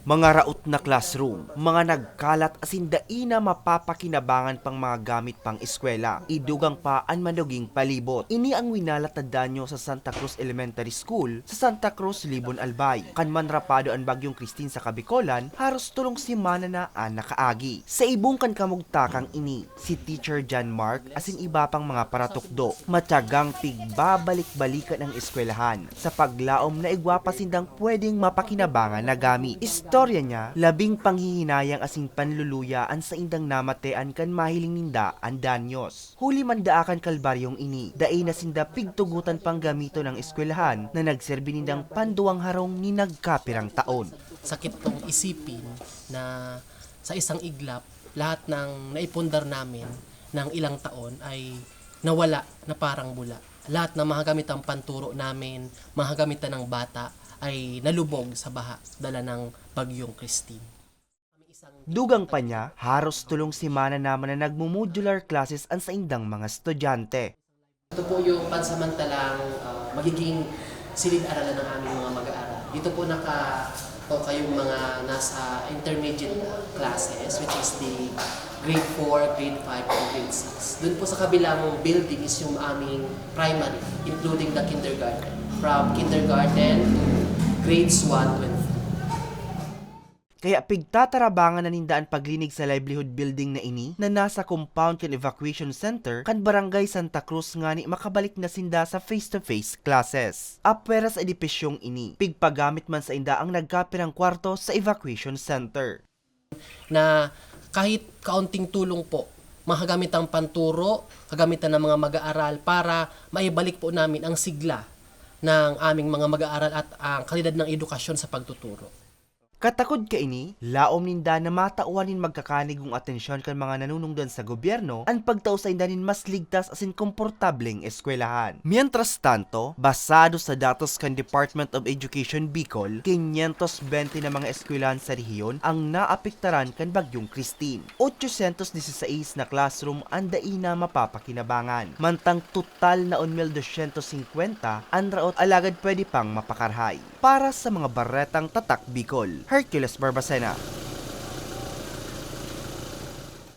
Mga raot na classroom, mga nagkalat asin daina mapapakinabangan pang mga gamit pang eskwela, idugang pa ang manuging palibot. Ini ang winalatandaan nyo sa Santa Cruz Elementary School sa Santa Cruz, Libon, Albay. Kanman rapado ang bagyong Christine sa Kabikolan, haros tulong simana na ang nakaagi. Sa ibong kan kamugtakang ini, si Teacher John Mark asin iba pang mga paratukdo, matyagang pigbabalik-balikan ang eskwelahan sa paglaom na igwapasindang pwedeng mapakinabangan na gamit. Istorya niya, labing panghihinayang asing panluluyaan sa indang namatean kan mahiling ninda ang danyos. Huli mandaakan kalbaryong ini, daay na sinda pigtugutan pang gamito ng eskwelahan na nagserbi nindang panduang harong ni nagkapirang taon. Sakit tong isipin na sa isang iglap, lahat ng naipundar namin ng ilang taon ay nawala na parang bula. Lahat ng mga gamitan panturo namin, mga gamitan ng bata, ay nalubog sa baha dala ng bagyong Christine. Dugang pa niya, haros tulong simana naman na nagmo-modular classes ang sa indang mga estudyante. Ito po yung pansamantalang magiging silid-aralan ng aming mga mag-aaral. Dito po kayong mga nasa intermediate classes, which is the grade 4, grade 5, and grade 6. Doon po sa kabilang building is yung aming primary, including the kindergarten. From kindergarten to grades 1 to 3. Kaya pigtatarabangan na nindaan paglinig sa livelihood building na ini na nasa compound kan evacuation center kan barangay Santa Cruz nga ni makabalik na sinda sa face-to-face classes. Apwera sa edipisyong ini, pigpagamit man sa inda ang nagkapirang kwarto sa evacuation center. Na kahit kaunting tulong po, mahagamit ang panturo, kagamitan ng mga mag-aaral para maibalik po namin ang sigla ng aming mga mag-aaral at ang kalidad ng edukasyon sa pagtuturo. Katakod ka ini, laom ninda na matauanin magkakanigong atensyon kan mga nanunungdan sa gobyerno ang pagtao sa indanin mas ligtas asin komportableng eskwelahan. Mientras tanto, basado sa datos kan Department of Education Bicol, 520 na mga eskwelahan sa rehiyon ang naapektaran kan bagyong Christine. 816 na classroom ang daina mapapakinabangan. Mantang total na 1,250 ang raot alagad pwede pang mapakarhay. Para sa mga baretang tatak Bicol, Hercules Barbacena.